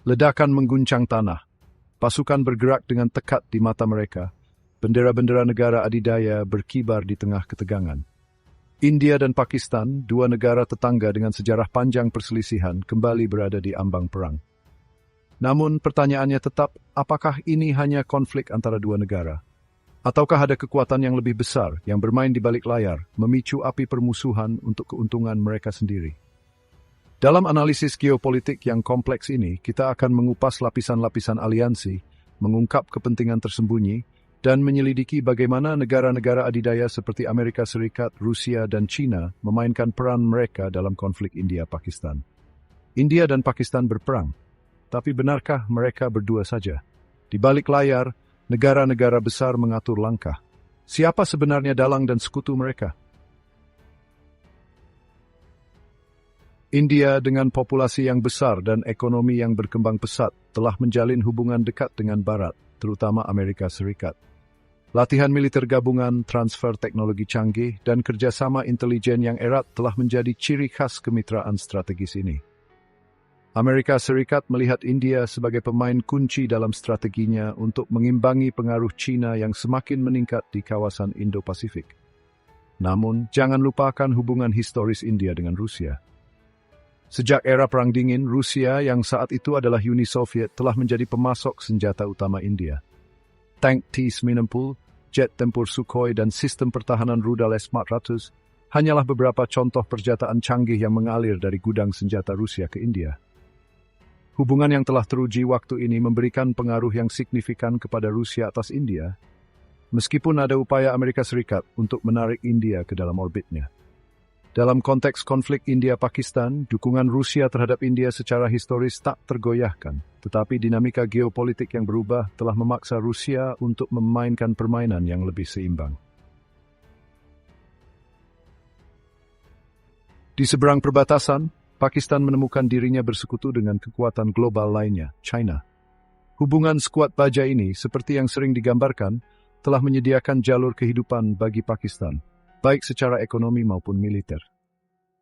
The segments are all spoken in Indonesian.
Ledakan mengguncang tanah. Pasukan bergerak dengan tekad di mata mereka. Bendera-bendera negara adidaya berkibar di tengah ketegangan. India dan Pakistan, dua negara tetangga dengan sejarah panjang perselisihan, kembali berada di ambang perang. Namun pertanyaannya tetap, apakah ini hanya konflik antara dua negara? Ataukah ada kekuatan yang lebih besar yang bermain di balik layar, memicu api permusuhan untuk keuntungan mereka sendiri? Dalam analisis geopolitik yang kompleks ini, kita akan mengupas lapisan-lapisan aliansi, mengungkap kepentingan tersembunyi, dan menyelidiki bagaimana negara-negara adidaya seperti Amerika Serikat, Rusia, dan China memainkan peran mereka dalam konflik India-Pakistan. India dan Pakistan berperang, tapi benarkah mereka berdua saja? Di balik layar, negara-negara besar mengatur langkah. Siapa sebenarnya dalang dan sekutu mereka? India dengan populasi yang besar dan ekonomi yang berkembang pesat telah menjalin hubungan dekat dengan Barat, terutama Amerika Serikat. Latihan militer gabungan, transfer teknologi canggih, dan kerjasama intelijen yang erat telah menjadi ciri khas kemitraan strategis ini. Amerika Serikat melihat India sebagai pemain kunci dalam strateginya untuk mengimbangi pengaruh China yang semakin meningkat di kawasan Indo-Pasifik. Namun, jangan lupakan hubungan historis India dengan Rusia. Sejak era Perang Dingin, Rusia yang saat itu adalah Uni Soviet telah menjadi pemasok senjata utama India. Tank T-90, jet tempur Sukhoi, dan sistem pertahanan rudal S-400 hanyalah beberapa contoh persenjataan canggih yang mengalir dari gudang senjata Rusia ke India. Hubungan yang telah teruji waktu ini memberikan pengaruh yang signifikan kepada Rusia atas India, meskipun ada upaya Amerika Serikat untuk menarik India ke dalam orbitnya. Dalam konteks konflik India-Pakistan, dukungan Rusia terhadap India secara historis tak tergoyahkan, tetapi dinamika geopolitik yang berubah telah memaksa Rusia untuk memainkan permainan yang lebih seimbang. Di seberang perbatasan, Pakistan menemukan dirinya bersekutu dengan kekuatan global lainnya, China. Hubungan sekuat baja ini, seperti yang sering digambarkan, telah menyediakan jalur kehidupan bagi Pakistan, baik secara ekonomi maupun militer.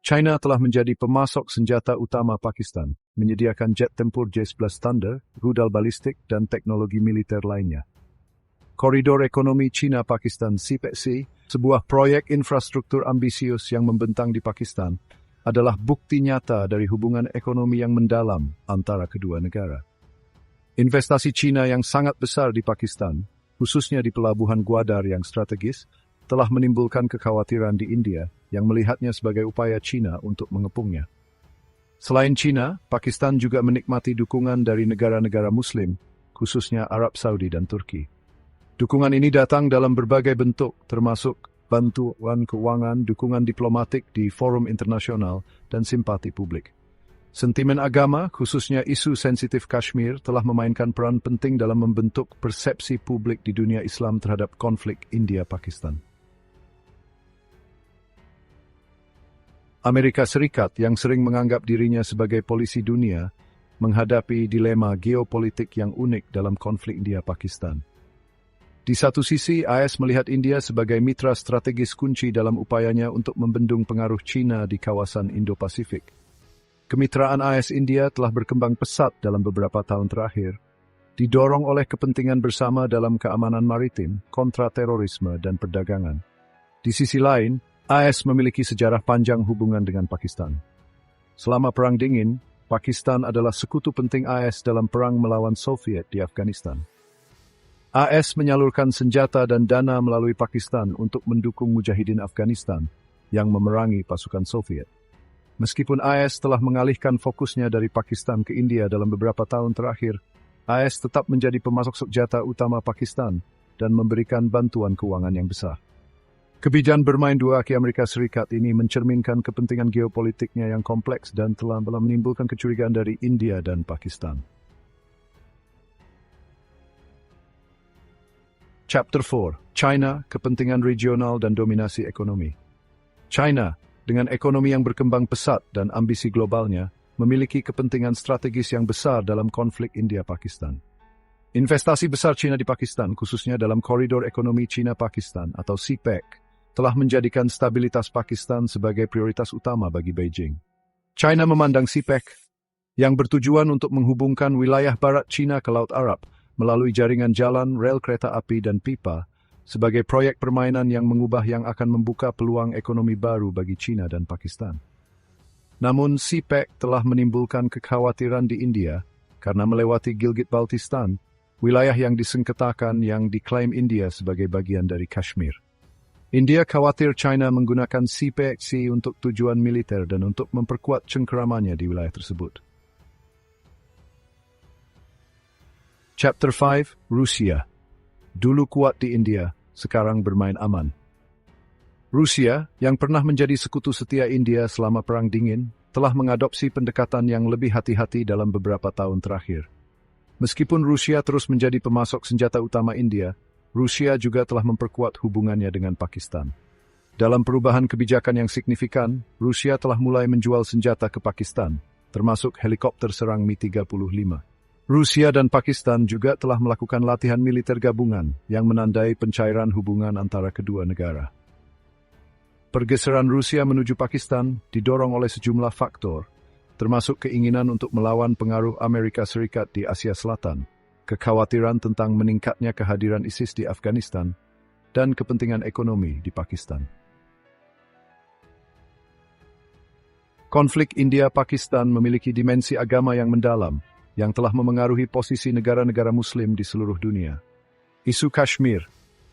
China telah menjadi pemasok senjata utama Pakistan, menyediakan jet tempur J-11 Thunder, rudal balistik, dan teknologi militer lainnya. Koridor Ekonomi China-Pakistan (CPEC), sebuah proyek infrastruktur ambisius yang membentang di Pakistan, adalah bukti nyata dari hubungan ekonomi yang mendalam antara kedua negara. Investasi China yang sangat besar di Pakistan, khususnya di pelabuhan Gwadar yang strategis, telah menimbulkan kekhawatiran di India yang melihatnya sebagai upaya China untuk mengepungnya. Selain China, Pakistan juga menikmati dukungan dari negara-negara Muslim, khususnya Arab Saudi dan Turki. Dukungan ini datang dalam berbagai bentuk, termasuk bantuan keuangan, dukungan diplomatik di forum internasional, dan simpati publik. Sentimen agama, khususnya isu sensitif Kashmir, telah memainkan peran penting dalam membentuk persepsi publik di dunia Islam terhadap konflik India-Pakistan. Amerika Serikat yang sering menganggap dirinya sebagai polisi dunia menghadapi dilema geopolitik yang unik dalam konflik India-Pakistan. Di satu sisi, AS melihat India sebagai mitra strategis kunci dalam upayanya untuk membendung pengaruh China di kawasan Indo-Pasifik. Kemitraan AS-India telah berkembang pesat dalam beberapa tahun terakhir, didorong oleh kepentingan bersama dalam keamanan maritim, kontraterorisme, dan perdagangan. Di sisi lain, AS memiliki sejarah panjang hubungan dengan Pakistan. Selama Perang Dingin, Pakistan adalah sekutu penting AS dalam perang melawan Soviet di Afghanistan. AS menyalurkan senjata dan dana melalui Pakistan untuk mendukung mujahidin Afghanistan yang memerangi pasukan Soviet. Meskipun AS telah mengalihkan fokusnya dari Pakistan ke India dalam beberapa tahun terakhir, AS tetap menjadi pemasok senjata utama Pakistan dan memberikan bantuan keuangan yang besar. Kebijakan bermain dua kaki Amerika Serikat ini mencerminkan kepentingan geopolitiknya yang kompleks dan telah menimbulkan kecurigaan dari India dan Pakistan. Chapter 4. China, kepentingan regional dan dominasi ekonomi. China, dengan ekonomi yang berkembang pesat dan ambisi globalnya, memiliki kepentingan strategis yang besar dalam konflik India-Pakistan. Investasi besar China di Pakistan, khususnya dalam koridor ekonomi China-Pakistan atau CPEC, telah menjadikan stabilitas Pakistan sebagai prioritas utama bagi Beijing. China memandang CPEC yang bertujuan untuk menghubungkan wilayah barat China ke Laut Arab melalui jaringan jalan, rel kereta api, dan pipa sebagai proyek permainan yang mengubah yang akan membuka peluang ekonomi baru bagi China dan Pakistan. Namun, CPEC telah menimbulkan kekhawatiran di India karena melewati Gilgit-Baltistan, wilayah yang disengketakan yang diklaim India sebagai bagian dari Kashmir. India khawatir China menggunakan CPEC untuk tujuan militer dan untuk memperkuat cengkeramannya di wilayah tersebut. Chapter 5, Rusia. Dulu kuat di India, sekarang bermain aman. Rusia, yang pernah menjadi sekutu setia India selama Perang Dingin, telah mengadopsi pendekatan yang lebih hati-hati dalam beberapa tahun terakhir. Meskipun Rusia terus menjadi pemasok senjata utama India, Rusia juga telah memperkuat hubungannya dengan Pakistan. Dalam perubahan kebijakan yang signifikan, Rusia telah mulai menjual senjata ke Pakistan, termasuk helikopter serang Mi-35. Rusia dan Pakistan juga telah melakukan latihan militer gabungan yang menandai pencairan hubungan antara kedua negara. Pergeseran Rusia menuju Pakistan didorong oleh sejumlah faktor, termasuk keinginan untuk melawan pengaruh Amerika Serikat di Asia Selatan, kekhawatiran tentang meningkatnya kehadiran ISIS di Afghanistan, dan kepentingan ekonomi di Pakistan. Konflik India-Pakistan memiliki dimensi agama yang mendalam, yang telah memengaruhi posisi negara-negara Muslim di seluruh dunia. Isu Kashmir,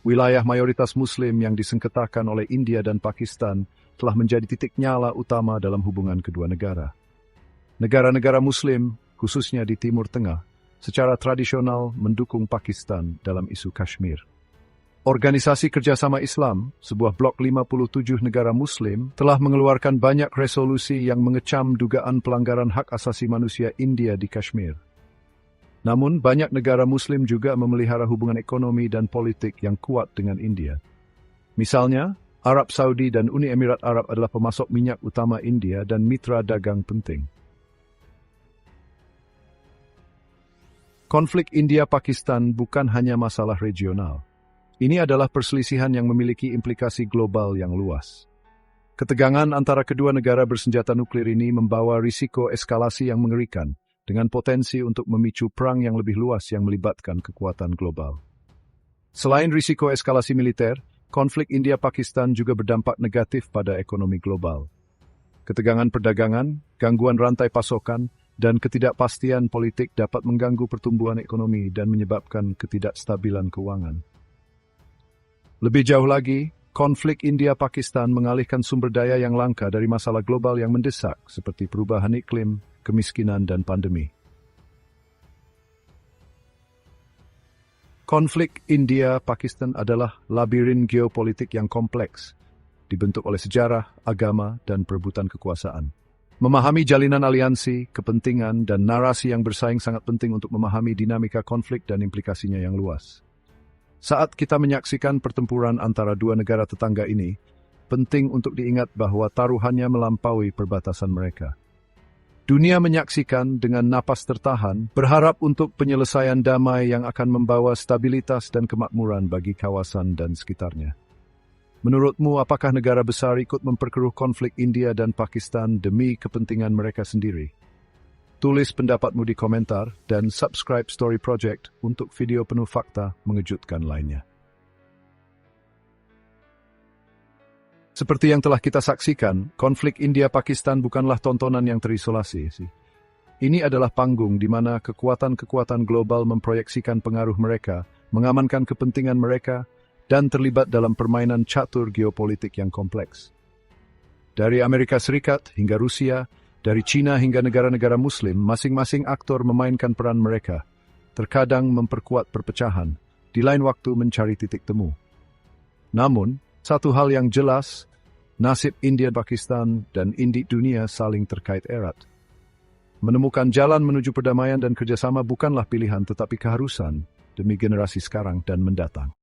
wilayah mayoritas Muslim yang disengketakan oleh India dan Pakistan, telah menjadi titik nyala utama dalam hubungan kedua negara. Negara-negara Muslim, khususnya di Timur Tengah, secara tradisional mendukung Pakistan dalam isu Kashmir. Organisasi Kerjasama Islam, sebuah blok 57 negara Muslim, telah mengeluarkan banyak resolusi yang mengecam dugaan pelanggaran hak asasi manusia India di Kashmir. Namun, banyak negara Muslim juga memelihara hubungan ekonomi dan politik yang kuat dengan India. Misalnya, Arab Saudi dan Uni Emirat Arab adalah pemasok minyak utama India dan mitra dagang penting. Konflik India-Pakistan bukan hanya masalah regional. Ini adalah perselisihan yang memiliki implikasi global yang luas. Ketegangan antara kedua negara bersenjata nuklir ini membawa risiko eskalasi yang mengerikan, dengan potensi untuk memicu perang yang lebih luas yang melibatkan kekuatan global. Selain risiko eskalasi militer, konflik India-Pakistan juga berdampak negatif pada ekonomi global. Ketegangan perdagangan, gangguan rantai pasokan, dan ketidakpastian politik dapat mengganggu pertumbuhan ekonomi dan menyebabkan ketidakstabilan keuangan. Lebih jauh lagi, konflik India-Pakistan mengalihkan sumber daya yang langka dari masalah global yang mendesak seperti perubahan iklim, kemiskinan, dan pandemi. Konflik India-Pakistan adalah labirin geopolitik yang kompleks, dibentuk oleh sejarah, agama, dan perebutan kekuasaan. Memahami jalinan aliansi, kepentingan, dan narasi yang bersaing sangat penting untuk memahami dinamika konflik dan implikasinya yang luas. Saat kita menyaksikan pertempuran antara dua negara tetangga ini, penting untuk diingat bahwa taruhannya melampaui perbatasan mereka. Dunia menyaksikan dengan napas tertahan, berharap untuk penyelesaian damai yang akan membawa stabilitas dan kemakmuran bagi kawasan dan sekitarnya. Menurutmu, apakah negara besar ikut memperkeruh konflik India dan Pakistan demi kepentingan mereka sendiri? Tulis pendapatmu di komentar dan subscribe Story Project untuk video penuh fakta mengejutkan lainnya. Seperti yang telah kita saksikan, konflik India-Pakistan bukanlah tontonan yang terisolasi. Ini adalah panggung di mana kekuatan-kekuatan global memproyeksikan pengaruh mereka, mengamankan kepentingan mereka, dan terlibat dalam permainan catur geopolitik yang kompleks. Dari Amerika Serikat hingga Rusia, dari China hingga negara-negara Muslim, masing-masing aktor memainkan peran mereka, terkadang memperkuat perpecahan, di lain waktu mencari titik temu. Namun, satu hal yang jelas, nasib India, Pakistan, dan Indik dunia saling terkait erat. Menemukan jalan menuju perdamaian dan kerjasama bukanlah pilihan tetapi keharusan demi generasi sekarang dan mendatang.